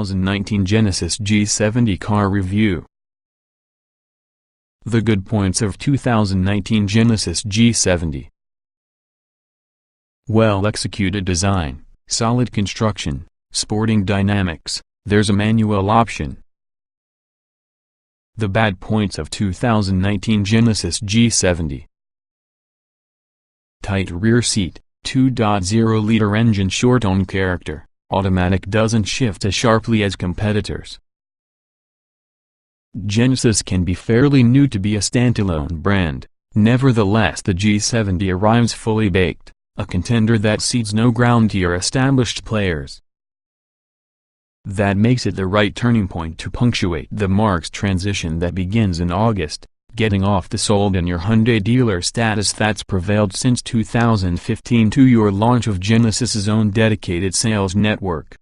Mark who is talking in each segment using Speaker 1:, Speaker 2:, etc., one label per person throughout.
Speaker 1: 2019 Genesis G70 car review. The good points of 2019 Genesis G70. Well-executed design, solid construction, sporting dynamics, there's a manual option. The bad points of 2019 Genesis G70. Tight rear seat, 2.0-liter engine short on character, automatic doesn't shift as sharply as competitors. Genesis can be fairly new to be a standalone brand, nevertheless the G70 arrives fully baked, a contender that cedes no ground to your established players. That makes it the right turning point to punctuate the Mark's transition that begins in August, getting off the sold in your Hyundai dealer status that's prevailed since 2015 to your launch of Genesis's own dedicated sales network.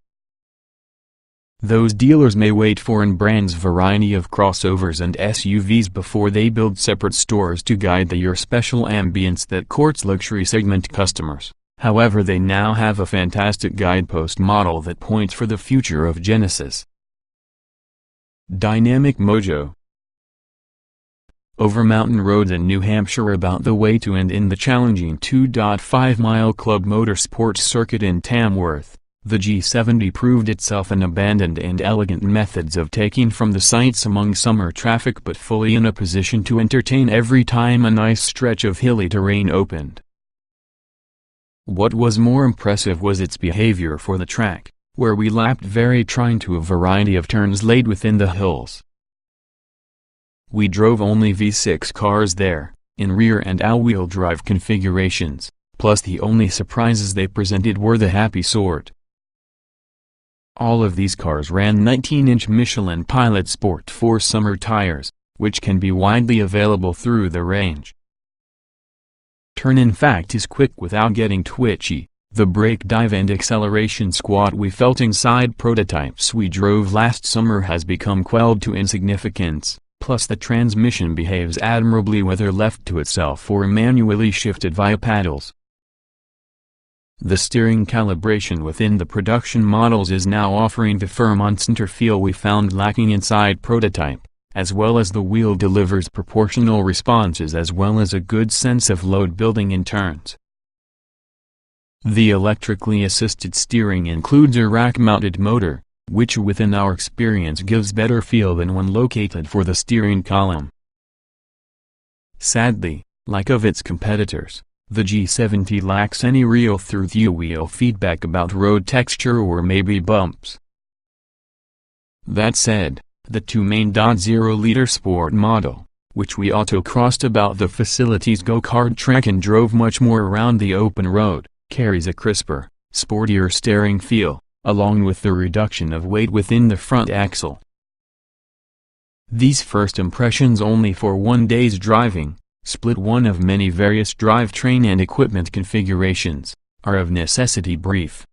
Speaker 1: Those dealers may wait foreign brands' variety of crossovers and SUVs before they build separate stores to guide your special ambience that courts luxury segment customers. However, they now have a fantastic guidepost model that points for the future of Genesis. Dynamic Mojo. Over mountain roads in New Hampshire about the way to end in the challenging 2.5-mile Club Motorsports circuit in Tamworth, the G70 proved itself an abandoned and elegant methods of taking from the sights among summer traffic, but fully in a position to entertain every time a nice stretch of hilly terrain opened. What was more impressive was its behavior for the track, where we lapped very trying to a variety of turns laid within the hills. We drove only V6 cars there, in rear and all-wheel drive configurations, plus the only surprises they presented were the happy sort. All of these cars ran 19-inch Michelin Pilot Sport 4 summer tires, which can be widely available through the range. Turn in fact is quick without getting twitchy. The brake dive and acceleration squat we felt inside prototypes we drove last summer has become quelled to insignificance, plus the transmission behaves admirably whether left to itself or manually shifted via paddles. The steering calibration within the production models is now offering the firm on-center feel we found lacking inside prototype, as well as the wheel delivers proportional responses as well as a good sense of load building in turns. The electrically assisted steering includes a rack-mounted motor, which within our experience gives better feel than one located for the steering column. Sadly, like of its competitors, the G70 lacks any real through-the-wheel feedback about road texture or maybe bumps. That said, the two main 0.0-liter sport model, which we autocrossed about the facility's go-kart track and drove much more around the open road, carries a crisper, sportier steering feel, along with the reduction of weight within the front axle. These first impressions only for one day's driving, split one of many various drivetrain and equipment configurations, are of necessity brief.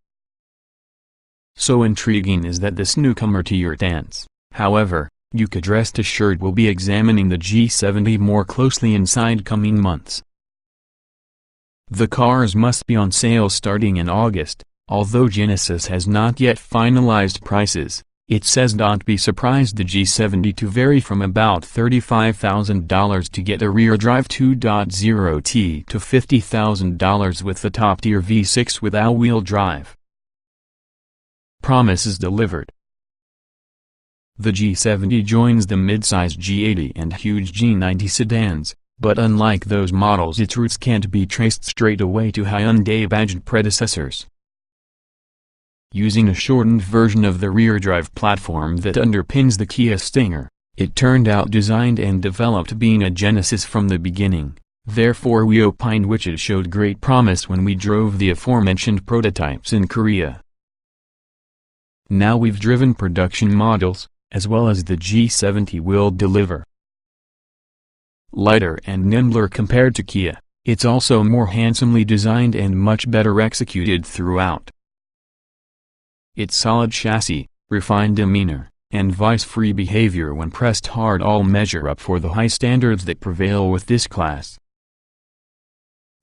Speaker 1: So intriguing is that this newcomer to your dance. However, you could rest assured we'll be examining the G70 more closely inside coming months. The cars must be on sale starting in August, although Genesis has not yet finalized prices. It says don't be surprised the G70 to vary from about $35,000 to get a rear-drive 2.0T to $50,000 with the top-tier V6 with all-wheel drive. Promises delivered. The G70 joins the mid-size G80 and huge G90 sedans, but unlike those models its roots can't be traced straight away to Hyundai-badged predecessors. Using a shortened version of the rear-drive platform that underpins the Kia Stinger, it turned out designed and developed being a Genesis from the beginning, therefore we opined which it showed great promise when we drove the aforementioned prototypes in Korea. Now we've driven production models, as well as the G70 will deliver. Lighter and nimbler compared to Kia, it's also more handsomely designed and much better executed throughout. Its solid chassis, refined demeanor, and vice-free behavior when pressed hard all measure up for the high standards that prevail with this class.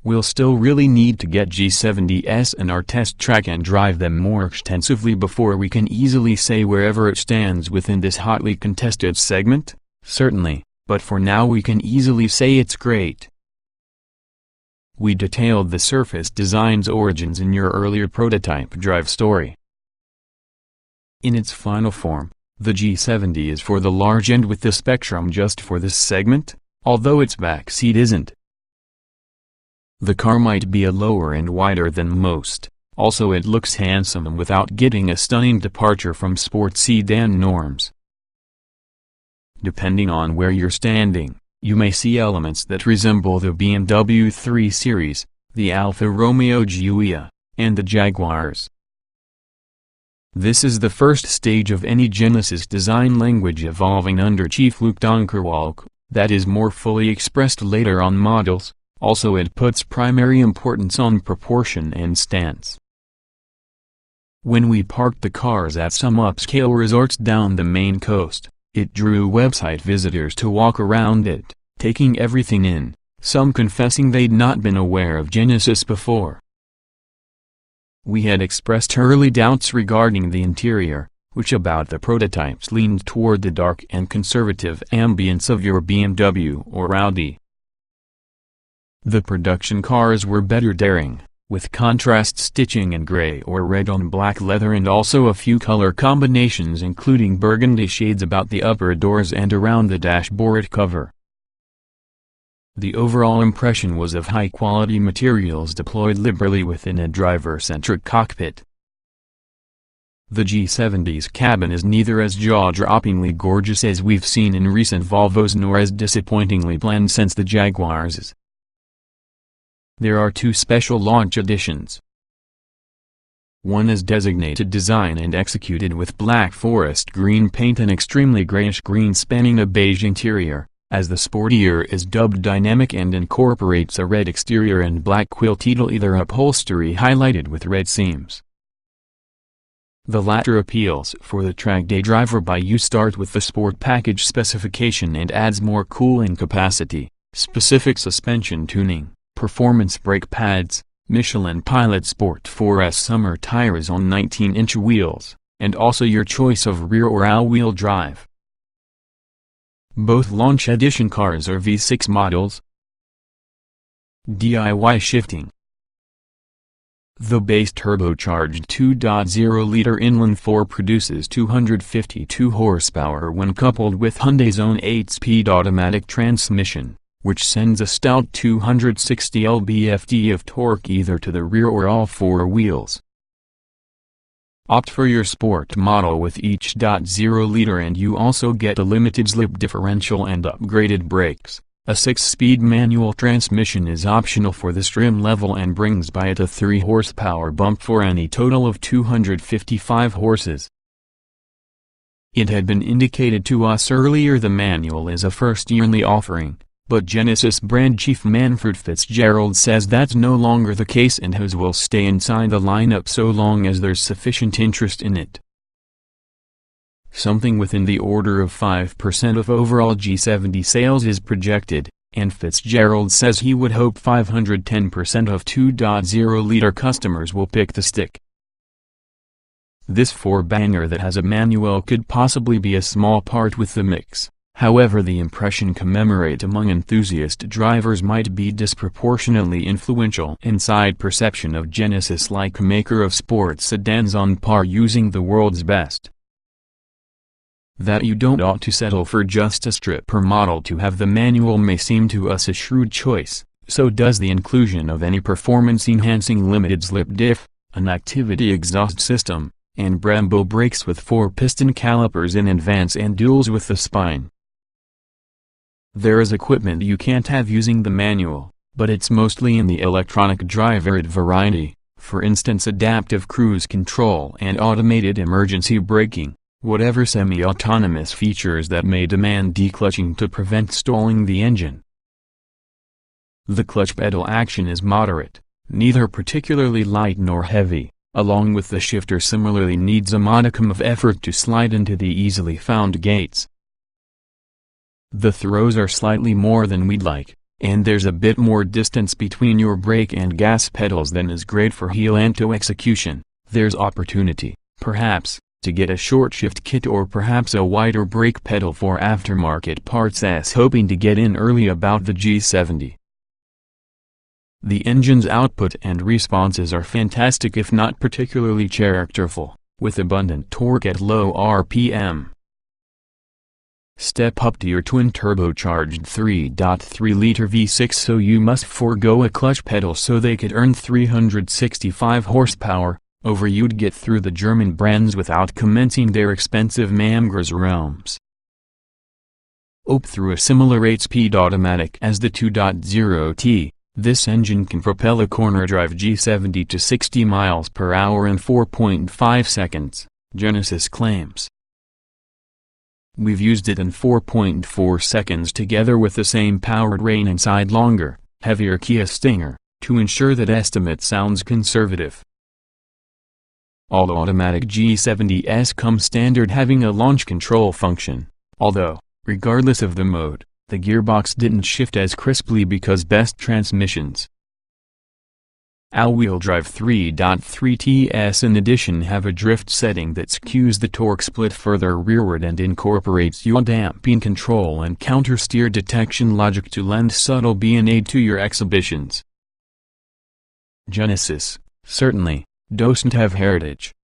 Speaker 1: We'll still really need to get G70s in our test track and drive them more extensively before we can easily say wherever it stands within this hotly contested segment, certainly, but for now we can easily say it's great. We detailed the surface design's origins in your earlier prototype drive story. In its final form, the G70 is for the large end with the spectrum just for this segment, although its back seat isn't. The car might be a lower and wider than most, also it looks handsome without getting a stunning departure from sports sedan norms. Depending on where you're standing, you may see elements that resemble the BMW 3 Series, the Alfa Romeo Giulia, and the Jaguars. This is the first stage of any Genesis design language evolving under Chief Luke Donkerwalk, that is more fully expressed later on models. Also it puts primary importance on proportion and stance. When we parked the cars at some upscale resorts down the Maine coast, it drew website visitors to walk around it, taking everything in, some confessing they'd not been aware of Genesis before. We had expressed early doubts regarding the interior, which about the prototypes leaned toward the dark and conservative ambience of your BMW or Audi. The production cars were better daring, with contrast stitching and gray or red on black leather and also a few color combinations including burgundy shades about the upper doors and around the dashboard cover. The overall impression was of high-quality materials deployed liberally within a driver-centric cockpit. The G70's cabin is neither as jaw-droppingly gorgeous as we've seen in recent Volvos nor as disappointingly bland since the Jaguars'. There are two special launch editions. One is designated design and executed with black forest green paint and extremely grayish green spanning a beige interior, as the sportier is dubbed dynamic and incorporates a red exterior and black quilted leather upholstery highlighted with red seams. The latter appeals for the track day driver by you start with the sport package specification and adds more cooling capacity, specific suspension tuning, performance brake pads, Michelin Pilot Sport 4S summer tires on 19-inch wheels, and also your choice of rear or all-wheel drive. Both launch edition cars are V6 models. DIY shifting. The base turbocharged 2.0-liter inline 4 produces 252 horsepower when coupled with Hyundai's own 8-speed automatic transmission, which sends a stout 260 lb-ft of torque either to the rear or all four wheels. Opt for your sport model with each .0-liter and you also get a limited slip differential and upgraded brakes. A 6-speed manual transmission is optional for this trim level and brings by it a 3 horsepower bump for any total of 255 horses. It had been indicated to us earlier the manual is a first-yearly offering, but Genesis brand chief Manfred Fitzgerald says that's no longer the case and his will stay inside the lineup so long as there's sufficient interest in it. Something within the order of 5% of overall G70 sales is projected, and Fitzgerald says he would hope 510% of 2.0-liter customers will pick the stick. This four-banger that has a manual could possibly be a small part with the mix, however the impression commemorate among enthusiast drivers might be disproportionately influential inside perception of Genesis like a maker of sports sedans on par using the world's best. That you don't ought to settle for just a stripper model to have the manual may seem to us a shrewd choice, so does the inclusion of any performance-enhancing limited slip diff, an activity exhaust system, and Brembo brakes with 4-piston calipers in advance and duals with the spine. There is equipment you can't have using the manual, but it's mostly in the electronic driver variety, for instance adaptive cruise control and automated emergency braking. Whatever semi-autonomous features that may demand declutching to prevent stalling the engine. The clutch pedal action is moderate, neither particularly light nor heavy, along with the shifter similarly needs a modicum of effort to slide into the easily found gates. The throws are slightly more than we'd like, and there's a bit more distance between your brake and gas pedals than is great for heel-to execution, there's opportunity, perhaps, to get a short shift kit or perhaps a wider brake pedal for aftermarket parts. Hoping to get in early about the G70. The engine's output and responses are fantastic if not particularly characterful, with abundant torque at low RPM. Step up to your twin-turbocharged 3.3-liter V6, so you must forego a clutch pedal so they could earn 365 horsepower, over you'd get through the German brands without commencing their expensive Mamgras realms. Up through a similar 8-speed automatic as the 2.0T, this engine can propel a corner-drive G70 to 60 miles per hour in 4.5 seconds, Genesis claims. We've used it in 4.4 seconds together with the same powered rain inside longer, heavier Kia Stinger, to ensure that estimate sounds conservative. All automatic G70s come standard having a launch control function, although, regardless of the mode, the gearbox didn't shift as crisply because best transmissions. All-wheel drive 3.3Ts in addition have a drift setting that skews the torque split further rearward and incorporates yaw damping control and counter-steer detection logic to lend subtle B&A to your exhibitions. Genesis, certainly, doesn't have heritage.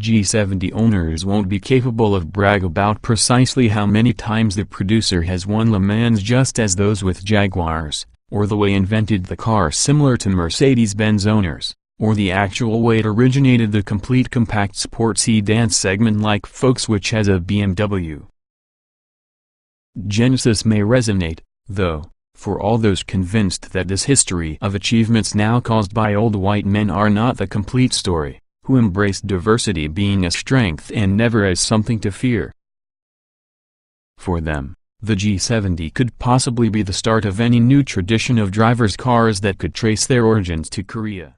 Speaker 1: G70 owners won't be capable of brag about precisely how many times the producer has won Le Mans just as those with Jaguars, or the way invented the car similar to Mercedes-Benz owners, or the actual way it originated the complete compact sport sedan segment like Focus which has a BMW. Genesis may resonate, though, for all those convinced that this history of achievements now caused by old white men are not the complete story, who embrace diversity being a strength and never as something to fear. For them, the G70 could possibly be the start of any new tradition of drivers' cars that could trace their origins to Korea.